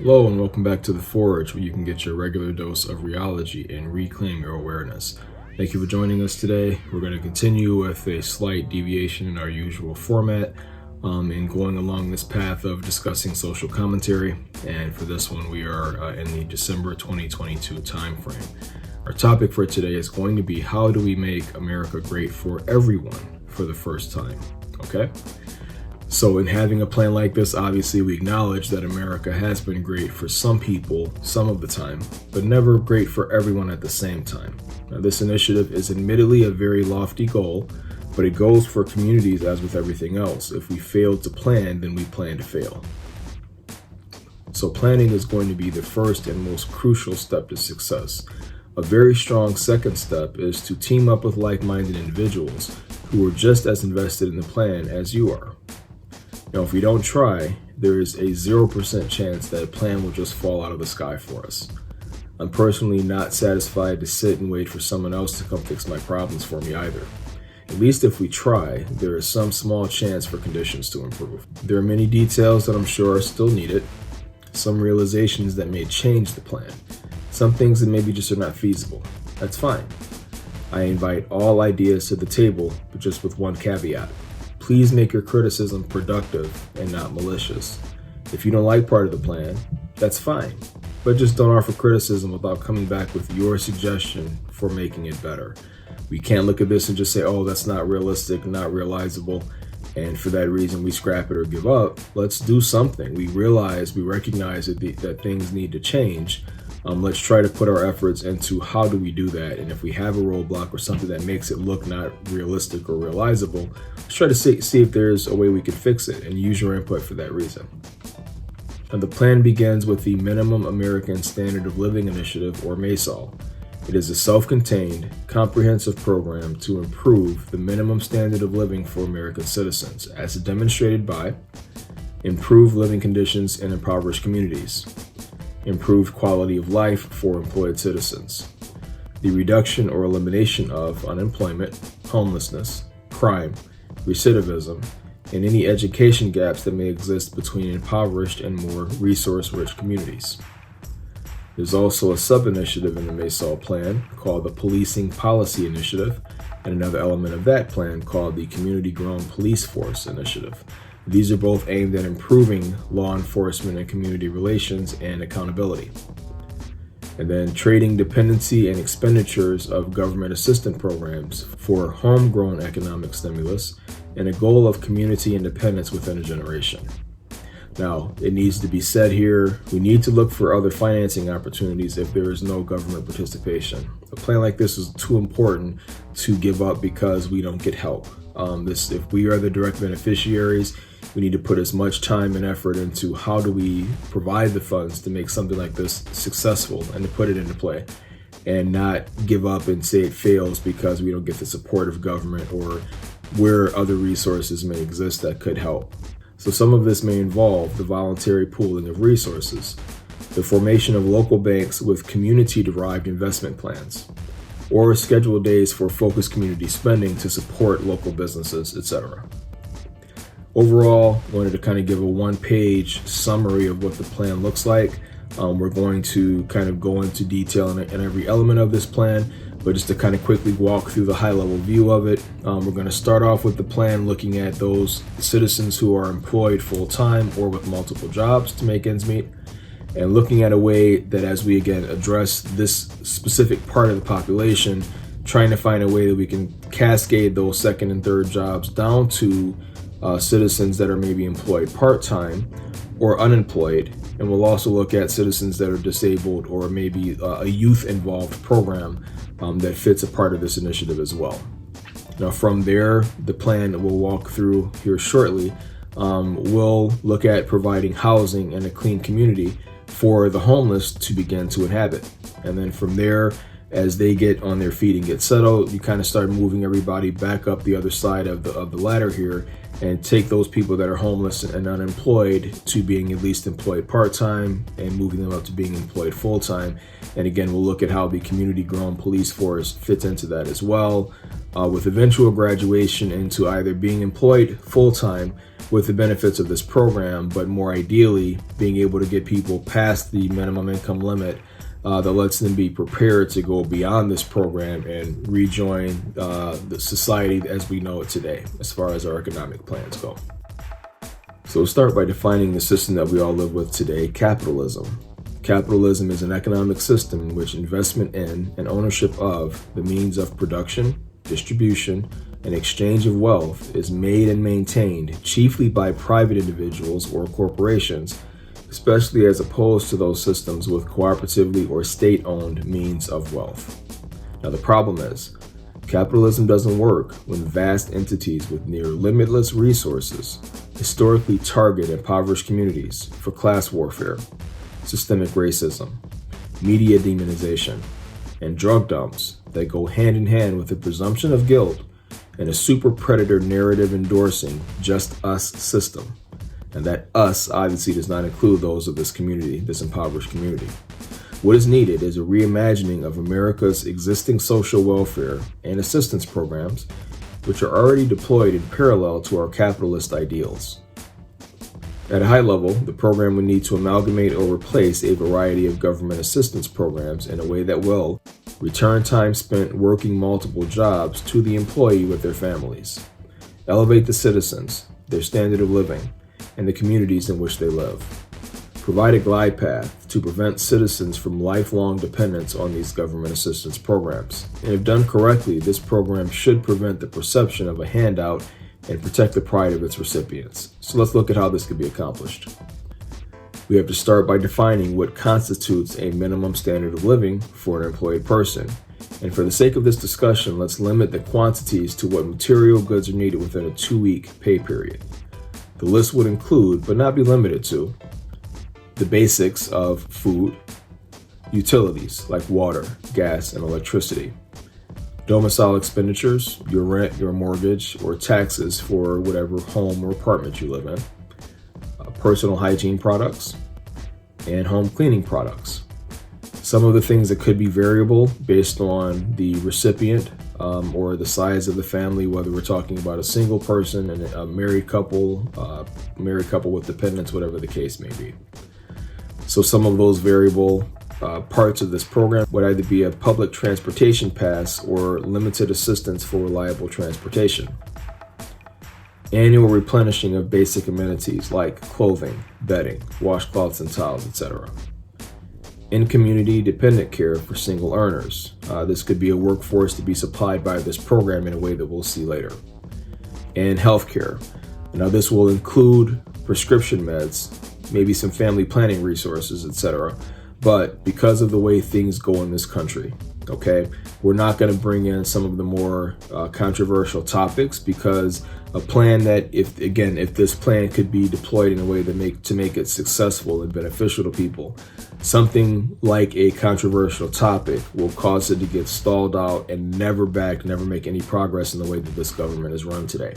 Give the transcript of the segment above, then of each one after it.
Hello and welcome back to The Forge, where you can get your regular dose of Realogy and reclaim your awareness. Thank you for joining us today. We're going to continue with a slight deviation in our usual format in going along this path of discussing social commentary. And for this one, we are in the December 2022 timeframe. Our topic for today is going to be, how do we make America great for everyone for the first time? Okay? So in having a plan like this, obviously we acknowledge that America has been great for some people some of the time, but never great for everyone at the same time. Now, this initiative is admittedly a very lofty goal, but it goes for communities as with everything else. If we fail to plan, then we plan to fail. So planning is going to be the first and most crucial step to success. A very strong second step is to team up with like-minded individuals who are just as invested in the plan as you are. Now, if we don't try, there is a 0% chance that a plan will just fall out of the sky for us. I'm personally not satisfied to sit and wait for someone else to come fix my problems for me either. At least if we try, there is some small chance for conditions to improve. There are many details that I'm sure are still needed, some realizations that may change the plan, some things that maybe just are not feasible. That's fine. I invite all ideas to the table, but just with one caveat. Please make your criticism productive and not malicious. If you don't like part of the plan, that's fine, but just don't offer criticism without coming back with your suggestion for making it better. We can't look at this and just say, oh, that's not realistic, not realizable, and for that reason we scrap it or give up. Let's do something. We recognize that things need to change. Let's try to put our efforts into how do we do that, and if we have a roadblock or something that makes it look not realistic or realizable, let's try to see if there's a way we could fix it and use your input for that reason. And the plan begins with the Minimum American Standard of Living Initiative, or MASOL. It is a self-contained, comprehensive program to improve the minimum standard of living for American citizens, as demonstrated by improved living conditions in impoverished communities, improved quality of life for employed citizens, the reduction or elimination of unemployment, homelessness, crime, recidivism, and any education gaps that may exist between impoverished and more resource-rich communities. There's also a sub-initiative in the MASOL plan called the Policing Policy Initiative, and another element of that plan called the Community-Grown Police Force Initiative. These are both aimed at improving law enforcement and community relations and accountability. And then trading dependency and expenditures of government assistance programs for homegrown economic stimulus and a goal of community independence within a generation. Now, it needs to be said here, we need to look for other financing opportunities if there is no government participation. A plan like this is too important to give up because we don't get help. If we are the direct beneficiaries, we need to put as much time and effort into how do we provide the funds to make something like this successful and to put it into play, and not give up and say it fails because we don't get the support of government or where other resources may exist that could help. So some of this may involve the voluntary pooling of resources, the formation of local banks with community-derived investment plans, or scheduled days for focused community spending to support local businesses, etc. Overall, I wanted to kind of give a one-page summary of what the plan looks like. We're going to kind of go into detail in every element of this plan, but just to kind of quickly walk through the high-level view of it, we're going to start off with the plan looking at those citizens who are employed full-time or with multiple jobs to make ends meet, and looking at a way that, as we again address this specific part of the population, trying to find a way that we can cascade those second and third jobs down to citizens that are maybe employed part-time or unemployed. And we'll also look at citizens that are disabled or maybe a youth-involved program that fits a part of this initiative as well. Now from there, the plan that we'll walk through here shortly, we'll look at providing housing and a clean community for the homeless to begin to inhabit. And then from there, as they get on their feet and get settled, you kind of start moving everybody back up the other side of the ladder here, and take those people that are homeless and unemployed to being at least employed part-time and moving them up to being employed full-time. And again, we'll look at how the community-grown police force fits into that as well, with eventual graduation into either being employed full-time with the benefits of this program, but more ideally, being able to get people past the minimum income limit that lets them be prepared to go beyond this program and rejoin the society as we know it today, as far as our economic plans go. So we'll start by defining the system that we all live with today, capitalism. Capitalism is an economic system in which investment in and ownership of the means of production, distribution, and exchange of wealth is made and maintained chiefly by private individuals or corporations, especially as opposed to those systems with cooperatively or state-owned means of wealth. Now the problem is, capitalism doesn't work when vast entities with near limitless resources historically target impoverished communities for class warfare, systemic racism, media demonization, and drug dumps that go hand in hand with the presumption of guilt and a super predator narrative endorsing just us system. And that us obviously does not include those of this community, this impoverished community. What is needed is a reimagining of America's existing social welfare and assistance programs, which are already deployed in parallel to our capitalist ideals. At a high level, the program would need to amalgamate or replace a variety of government assistance programs in a way that will return time spent working multiple jobs to the employee with their families, elevate the citizens, their standard of living, and the communities in which they live. Provide a glide path to prevent citizens from lifelong dependence on these government assistance programs. And if done correctly, this program should prevent the perception of a handout and protect the pride of its recipients. So let's look at how this could be accomplished. We have to start by defining what constitutes a minimum standard of living for an employed person. And for the sake of this discussion, let's limit the quantities to what material goods are needed within a 2-week pay period. The list would include, but not be limited to, the basics of food, utilities like water, gas, and electricity, domicile expenditures, your rent, your mortgage, or taxes for whatever home or apartment you live in, personal hygiene products, and home cleaning products. Some of the things that could be variable based on the recipient or the size of the family, whether we're talking about a single person and a married couple with dependents, whatever the case may be. So some of those variable parts of this program would either be a public transportation pass or limited assistance for reliable transportation. Annual replenishing of basic amenities like clothing, bedding, washcloths and towels, etc. In-community dependent care for single earners. This could be a workforce to be supplied by this program in a way that we'll see later. And healthcare. Now this will include prescription meds, maybe some family planning resources, etc. But because of the way things go in this country, okay, we're not going to bring in some of the more controversial topics, because a plan that, if this plan could be deployed in a way that to make it successful and beneficial to people, something like a controversial topic will cause it to get stalled out and never make any progress in the way that this government is run today.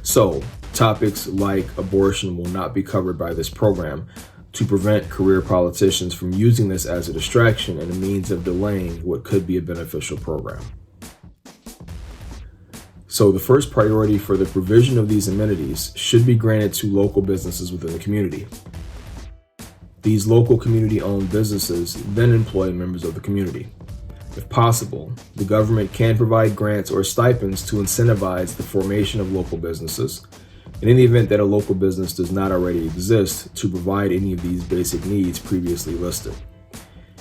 So topics like abortion will not be covered by this program to prevent career politicians from using this as a distraction and a means of delaying what could be a beneficial program. So the first priority for the provision of these amenities should be granted to local businesses within the community. These local community-owned businesses then employ members of the community. If possible, the government can provide grants or stipends to incentivize the formation of local businesses, and in the event that a local business does not already exist, to provide any of these basic needs previously listed.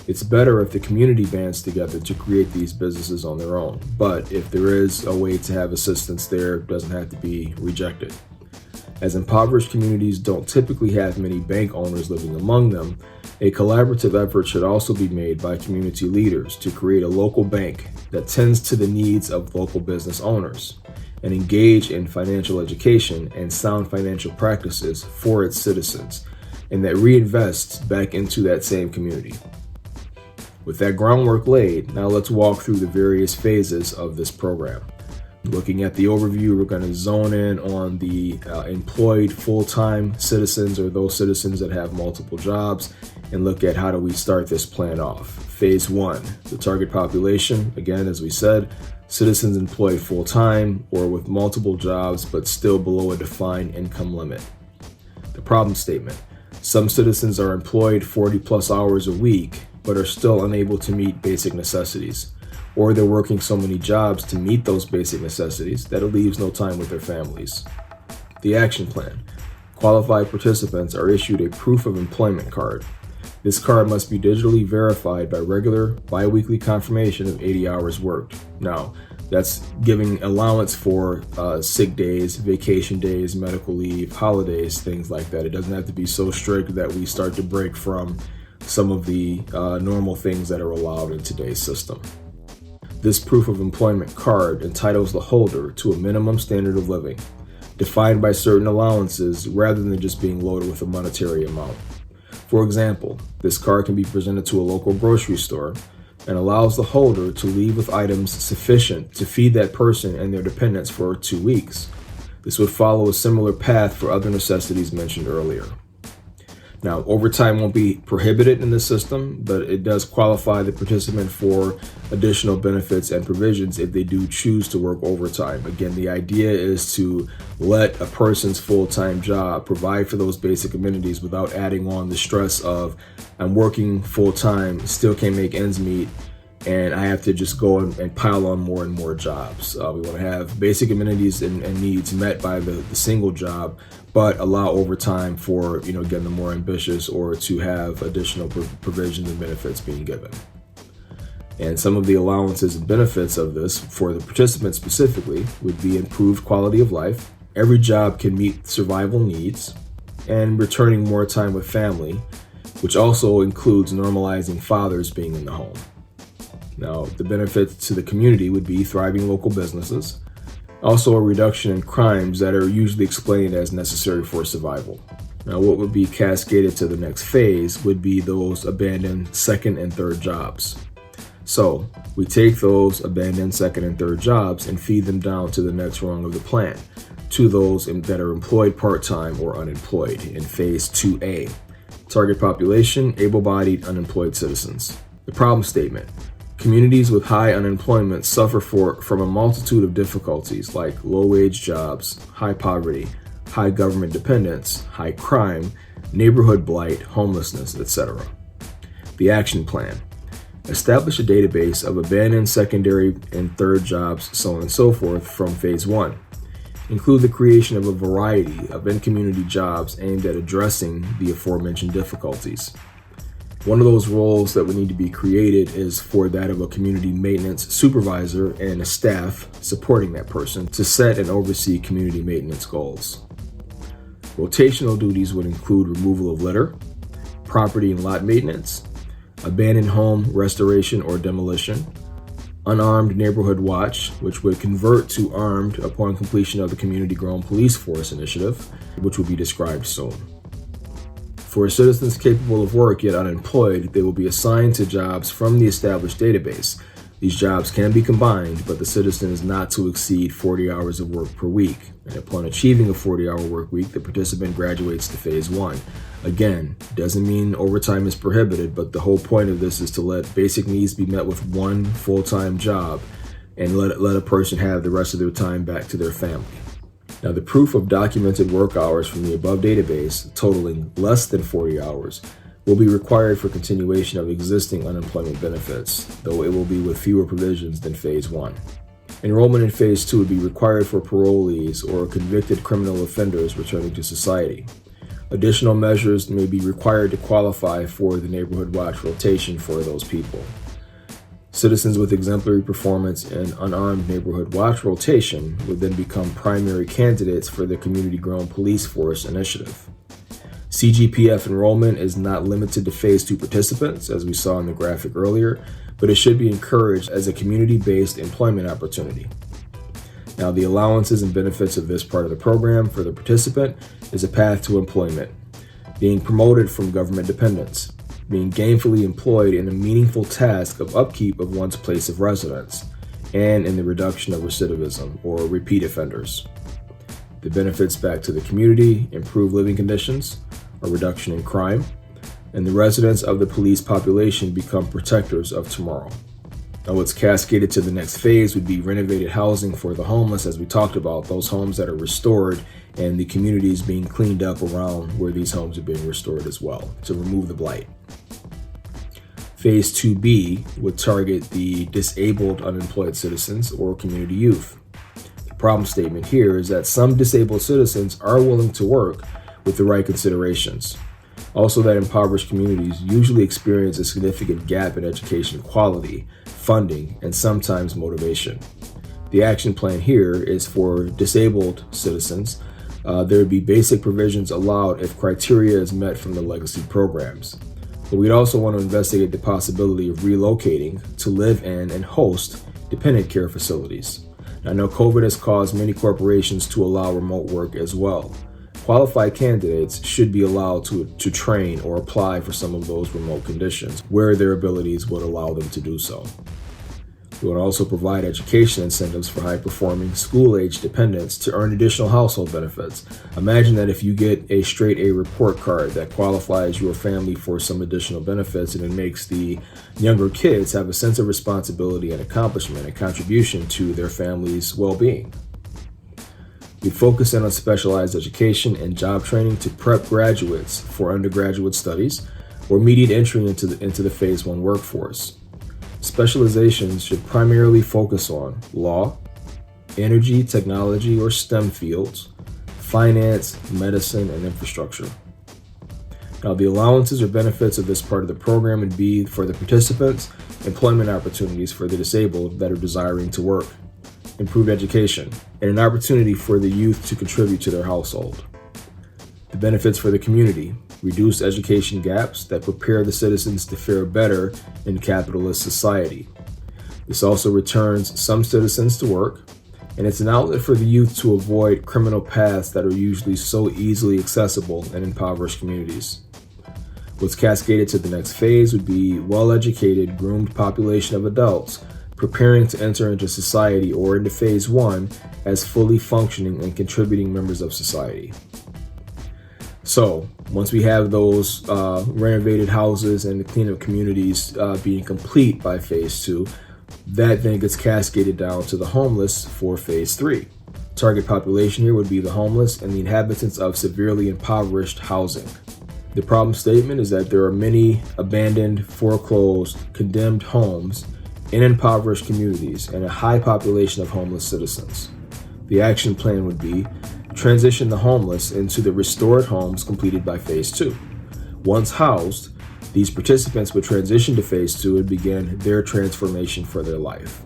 It's better if the community bands together to create these businesses on their own, but if there is a way to have assistance there, it doesn't have to be rejected. As impoverished communities don't typically have many bank owners living among them, a collaborative effort should also be made by community leaders to create a local bank that tends to the needs of local business owners and engage in financial education and sound financial practices for its citizens, and that reinvests back into that same community. With that groundwork laid, now let's walk through the various phases of this program. Looking at the overview, we're going to zone in on the employed full-time citizens, or those citizens that have multiple jobs, and look at how do we start this plan off. Phase 1, the target population, again, as we said, citizens employed full-time or with multiple jobs but still below a defined income limit. The problem statement: some citizens are employed 40 plus hours a week but are still unable to meet basic necessities, or they're working so many jobs to meet those basic necessities that it leaves no time with their families. The action plan: qualified participants are issued a proof of employment card. This card must be digitally verified by regular bi-weekly confirmation of 80 hours worked. Now, that's giving allowance for sick days, vacation days, medical leave, holidays, things like that. It doesn't have to be so strict that we start to break from some of the normal things that are allowed in today's system. This proof of employment card entitles the holder to a minimum standard of living, defined by certain allowances rather than just being loaded with a monetary amount. For example, this card can be presented to a local grocery store and allows the holder to leave with items sufficient to feed that person and their dependents for 2 weeks. This would follow a similar path for other necessities mentioned earlier. Now, overtime won't be prohibited in the system, but it does qualify the participant for additional benefits and provisions if they do choose to work overtime. Again, the idea is to let a person's full-time job provide for those basic amenities without adding on the stress of, I'm working full-time, still can't make ends meet, and I have to just go and pile on more and more jobs. We want to have basic amenities and needs met by the single job, but allow overtime for, again, the more ambitious, or to have additional provisions and benefits being given. And some of the allowances and benefits of this for the participant specifically would be improved quality of life. Every job can meet survival needs, and returning more time with family, which also includes normalizing fathers being in the home. Now, the benefits to the community would be thriving local businesses, also a reduction in crimes that are usually explained as necessary for survival. Now, what would be cascaded to the next phase would be those abandoned second and third jobs. So we take those abandoned second and third jobs and feed them down to the next rung of the plan, to those that are employed part-time or unemployed in phase 2A. Target population: able-bodied unemployed citizens. The problem statement: communities with high unemployment suffer from a multitude of difficulties like low-wage jobs, high poverty, high government dependence, high crime, neighborhood blight, homelessness, etc. The action plan: establish a database of abandoned secondary and third jobs, so on and so forth, from phase 1. Include the creation of a variety of in-community jobs aimed at addressing the aforementioned difficulties. One of those roles that would need to be created is for that of a community maintenance supervisor and a staff supporting that person to set and oversee community maintenance goals. Rotational duties would include removal of litter, property and lot maintenance, abandoned home restoration or demolition, unarmed neighborhood watch, which would convert to armed upon completion of the community-grown police force initiative, which will be described soon. For citizens capable of work yet unemployed, they will be assigned to jobs from the established database. These jobs can be combined, but the citizen is not to exceed 40 hours of work per week. And upon achieving a 40-hour work week, the participant graduates to phase 1. Again, doesn't mean overtime is prohibited, but the whole point of this is to let basic needs be met with one full-time job and let a person have the rest of their time back to their family. Now, the proof of documented work hours from the above database, totaling less than 40 hours, will be required for continuation of existing unemployment benefits, though it will be with fewer provisions than phase 1. Enrollment in phase 2 would be required for parolees or convicted criminal offenders returning to society. Additional measures may be required to qualify for the neighborhood watch rotation for those people. Citizens with exemplary performance in unarmed neighborhood watch rotation would then become primary candidates for the community-grown police force initiative. CGPF enrollment is not limited to phase 2 participants, as we saw in the graphic earlier, but it should be encouraged as a community-based employment opportunity. Now, the allowances and benefits of this part of the program for the participant is a path to employment, being promoted from government dependence, being gainfully employed in a meaningful task of upkeep of one's place of residence, and in the reduction of recidivism or repeat offenders. The benefits back to the community: improved living conditions, a reduction in crime, and the residents of the police population become protectors of tomorrow. Now, what's cascaded to the next phase would be renovated housing for the homeless, as we talked about, those homes that are restored and the communities being cleaned up around where these homes are being restored as well to remove the blight. Phase 2B would target the disabled unemployed citizens or community youth. The problem statement here is that some disabled citizens are willing to work with the right considerations. Also, that impoverished communities usually experience a significant gap in education quality, funding, and sometimes motivation. The action plan here is for disabled citizens. There would be basic provisions allowed if criteria is met from the legacy programs. But we'd also want to investigate the possibility of relocating to live in and host dependent care facilities. Now, I know COVID has caused many corporations to allow remote work as well. Qualified candidates should be allowed to train or apply for some of those remote conditions where their abilities would allow them to do so. We would also provide education incentives for high-performing school-age dependents to earn additional household benefits. Imagine that if you get a straight A report card that qualifies your family for some additional benefits, and it makes the younger kids have a sense of responsibility and accomplishment and contribution to their family's well-being. We focus in on specialized education and job training to prep graduates for undergraduate studies or immediate entry into the Phase 1 workforce. Specializations should primarily focus on law, energy, technology, or STEM fields, finance, medicine, and infrastructure. Now, the allowances or benefits of this part of the program would be for the participants, employment opportunities for the disabled that are desiring to work, improved education, and an opportunity for the youth to contribute to their household. The benefits for the community: reduce education gaps that prepare the citizens to fare better in capitalist society. This also returns some citizens to work, and it's an outlet for the youth to avoid criminal paths that are usually so easily accessible in impoverished communities. What's cascaded to the next phase would be well-educated, groomed population of adults preparing to enter into society or into Phase 1 as fully functioning and contributing members of society. So, once we have those renovated houses and the cleanup communities being complete by Phase 2, that then gets cascaded down to the homeless for Phase 3. Target population here would be the homeless and the inhabitants of severely impoverished housing. The problem statement is that there are many abandoned, foreclosed, condemned homes in impoverished communities and a high population of homeless citizens. The action plan would be transition the homeless into the restored homes completed by Phase 2. Once housed, these participants would transition to Phase 2 and begin their transformation for their life.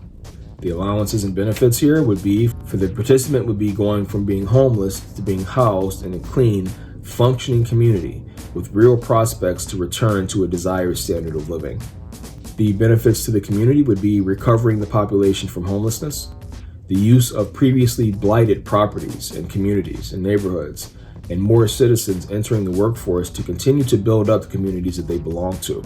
The allowances and benefits here would be for the participant would be going from being homeless to being housed in a clean, functioning community with real prospects to return to a desired standard of living. The benefits to the community would be recovering the population from homelessness, the use of previously blighted properties and communities and neighborhoods, and more citizens entering the workforce to continue to build up the communities that they belong to.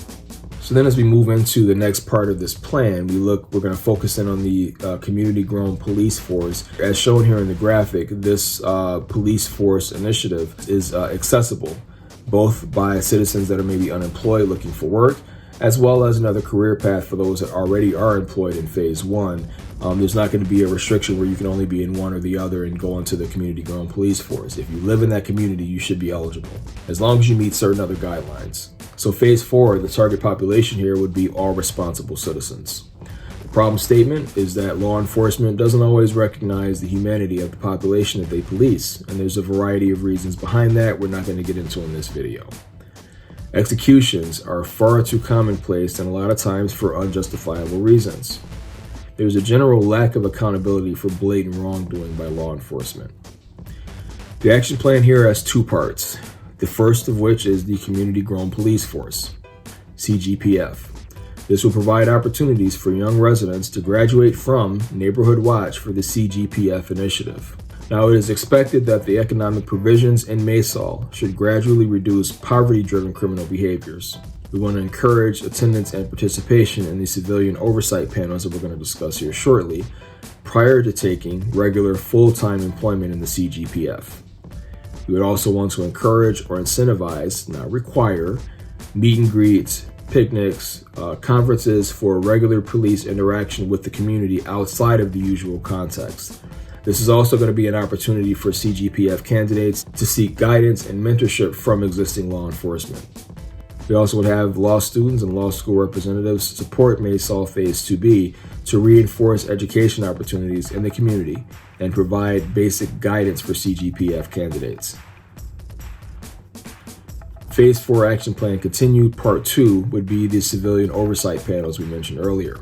So then as we move into the next part of this plan, we're going to focus in on the community-grown police force. As shown here in the graphic, this police force initiative is accessible both by citizens that are maybe unemployed looking for work, as well as another career path for those that already are employed in Phase 1. There's not going to be a restriction where you can only be in one or the other and go into the community-grown police force. If you live in that community, you should be eligible, as long as you meet certain other guidelines. So Phase 4, the target population here would be all responsible citizens. The problem statement is that law enforcement doesn't always recognize the humanity of the population that they police, and there's a variety of reasons behind that we're not going to get into in this video. Executions are far too commonplace and a lot of times for unjustifiable reasons. There's a general lack of accountability for blatant wrongdoing by law enforcement. The action plan here has two parts, the first of which is the Community Grown Police Force, CGPF. This will provide opportunities for young residents to graduate from Neighborhood Watch for the CGPF initiative. Now, it is expected that the economic provisions in MASOL should gradually reduce poverty-driven criminal behaviors. We want to encourage attendance and participation in the civilian oversight panels that we're going to discuss here shortly, prior to taking regular full-time employment in the CGPF. We would also want to encourage or incentivize, not require, meet and greets, picnics, conferences for regular police interaction with the community outside of the usual context. This is also going to be an opportunity for CGPF candidates to seek guidance and mentorship from existing law enforcement. We also would have law students and law school representatives support MASOL Phase 2B to reinforce education opportunities in the community and provide basic guidance for CGPF candidates. Phase 4 Action Plan Continued Part 2 would be the civilian oversight panels we mentioned earlier.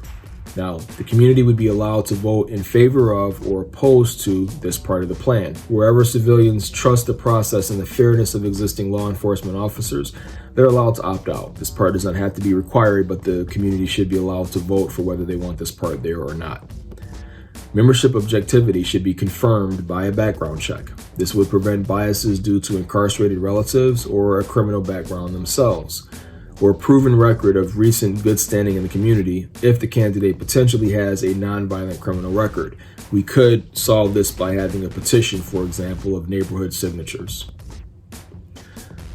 Now, the community would be allowed to vote in favor of or opposed to this part of the plan. Wherever civilians trust the process and the fairness of existing law enforcement officers, they're allowed to opt out. This part does not have to be required, but the community should be allowed to vote for whether they want this part there or not. Membership objectivity should be confirmed by a background check. This would prevent biases due to incarcerated relatives or a criminal background themselves, or a proven record of recent good standing in the community if the candidate potentially has a nonviolent criminal record. We could solve this by having a petition, for example, of neighborhood signatures.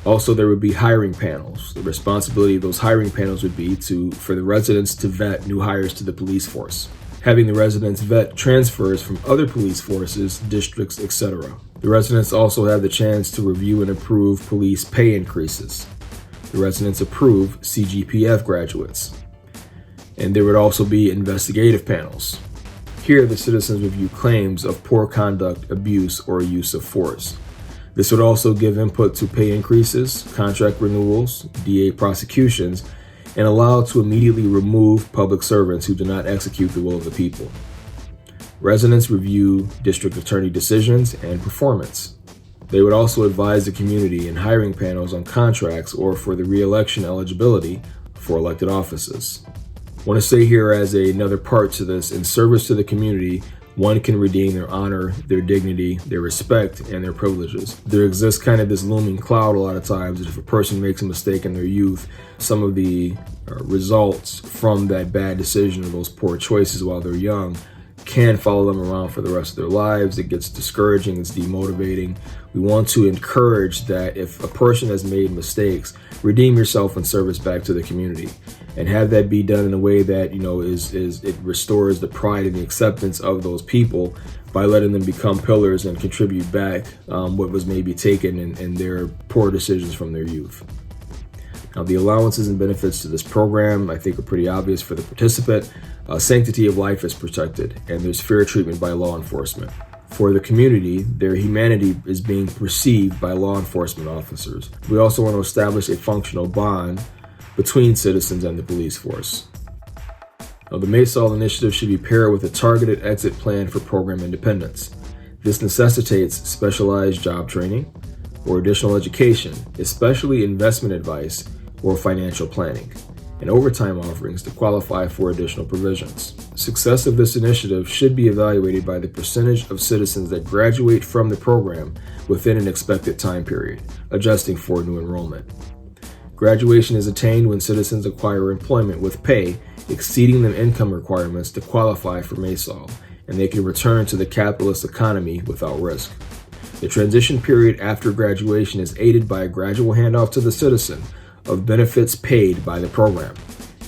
Also, there would be hiring panels. The responsibility of those hiring panels would be for the residents to vet new hires to the police force, having the residents vet transfers from other police forces, districts, etc. The residents also have the chance to review and approve police pay increases. The residents approve CGPF graduates. And there would also be investigative panels. Here, the citizens review claims of poor conduct, abuse, or use of force. This would also give input to pay increases, contract renewals, DA prosecutions, and allow to immediately remove public servants who do not execute the will of the people. Residents review district attorney decisions and performance. They would also advise the community in hiring panels on contracts or for the re-election eligibility for elected offices. I want to say here as another part to this, in service to the community, one can redeem their honor, their dignity, their respect, and their privileges. There exists kind of this looming cloud a lot of times that if a person makes a mistake in their youth, some of the results from that bad decision or those poor choices while they're young can follow them around for the rest of their lives. It gets discouraging, it's demotivating. We want to encourage that if a person has made mistakes, redeem yourself in service back to the community, and have that be done in a way that it restores the pride and the acceptance of those people by letting them become pillars and contribute back what was maybe taken in their poor decisions from their youth. Now, the allowances and benefits to this program, I think, are pretty obvious for the participant. Sanctity of life is protected, and there's fair treatment by law enforcement. For the community, their humanity is being perceived by law enforcement officers. We also want to establish a functional bond between citizens and the police force. Now, the MASOL initiative should be paired with a targeted exit plan for program independence. This necessitates specialized job training or additional education, especially investment advice or financial planning, and overtime offerings to qualify for additional provisions. Success of this initiative should be evaluated by the percentage of citizens that graduate from the program within an expected time period, adjusting for new enrollment. Graduation is attained when citizens acquire employment with pay exceeding the income requirements to qualify for MASOL, and they can return to the capitalist economy without risk. The transition period after graduation is aided by a gradual handoff to the citizen of benefits paid by the program.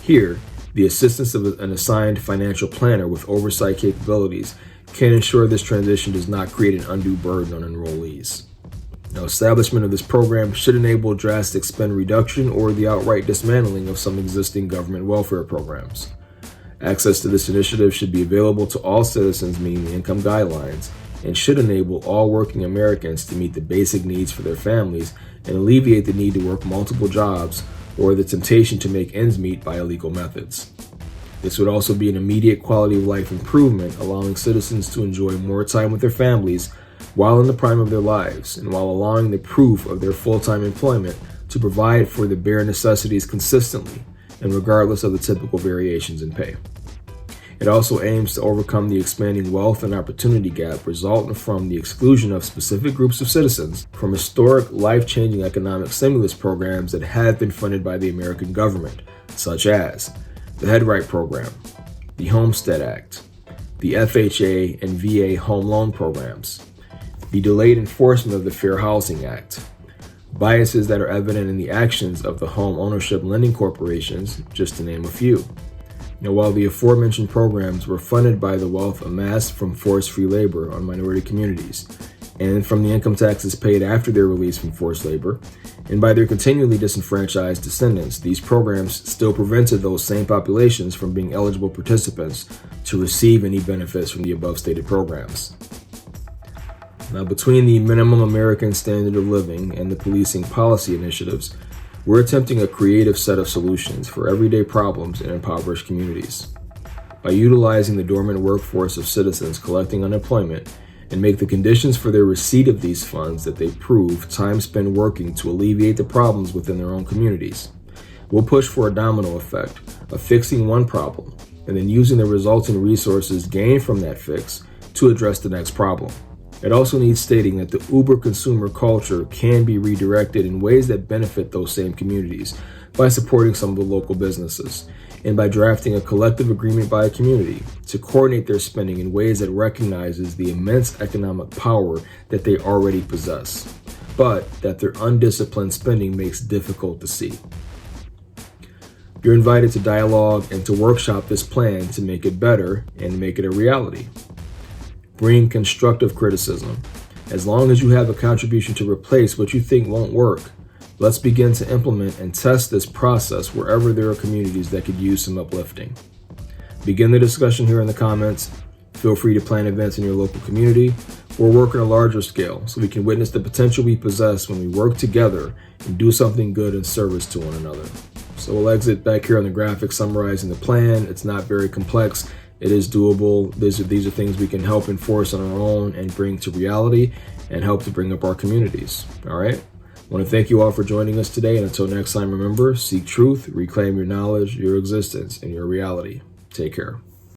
Here, the assistance of an assigned financial planner with oversight capabilities can ensure this transition does not create an undue burden on enrollees. Now, establishment of this program should enable drastic spend reduction or the outright dismantling of some existing government welfare programs. Access to this initiative should be available to all citizens meeting the income guidelines and should enable all working Americans to meet the basic needs for their families and alleviate the need to work multiple jobs or the temptation to make ends meet by illegal methods. This would also be an immediate quality of life improvement, allowing citizens to enjoy more time with their families while in the prime of their lives, and while allowing the proof of their full-time employment to provide for the bare necessities consistently and regardless of the typical variations in pay. It also aims to overcome the expanding wealth and opportunity gap resulting from the exclusion of specific groups of citizens from historic, life-changing economic stimulus programs that have been funded by the American government, such as the Headright Program, the Homestead Act, the FHA and VA home loan programs, the delayed enforcement of the Fair Housing Act, biases that are evident in the actions of the home ownership lending corporations, just to name a few. While the aforementioned programs were funded by the wealth amassed from forced-free labor on minority communities, and from the income taxes paid after their release from forced labor, and by their continually disenfranchised descendants, these programs still prevented those same populations from being eligible participants to receive any benefits from the above stated programs. Now, between the minimum American standard of living and the policing policy initiatives, we're attempting a creative set of solutions for everyday problems in impoverished communities. By utilizing the dormant workforce of citizens collecting unemployment and make the conditions for their receipt of these funds that they prove time spent working to alleviate the problems within their own communities. We'll push for a domino effect of fixing one problem and then using the resulting resources gained from that fix to address the next problem. It also needs stating that the Uber consumer culture can be redirected in ways that benefit those same communities by supporting some of the local businesses and by drafting a collective agreement by a community to coordinate their spending in ways that recognizes the immense economic power that they already possess, but that their undisciplined spending makes difficult to see. You're invited to dialogue and to workshop this plan to make it better and make it a reality. Bring constructive criticism. As long as you have a contribution to replace what you think won't work, let's begin to implement and test this process wherever there are communities that could use some uplifting. Begin the discussion here in the comments. Feel free to plan events in your local community or work on a larger scale so we can witness the potential we possess when we work together and do something good in service to one another. So we'll exit back here on the graphic summarizing the plan. It's not very complex. It is doable. These are things we can help enforce on our own and bring to reality and help to bring up our communities. All right. I want to thank you all for joining us today. And until next time, remember, seek truth, reclaim your knowledge, your existence, and your reality. Take care.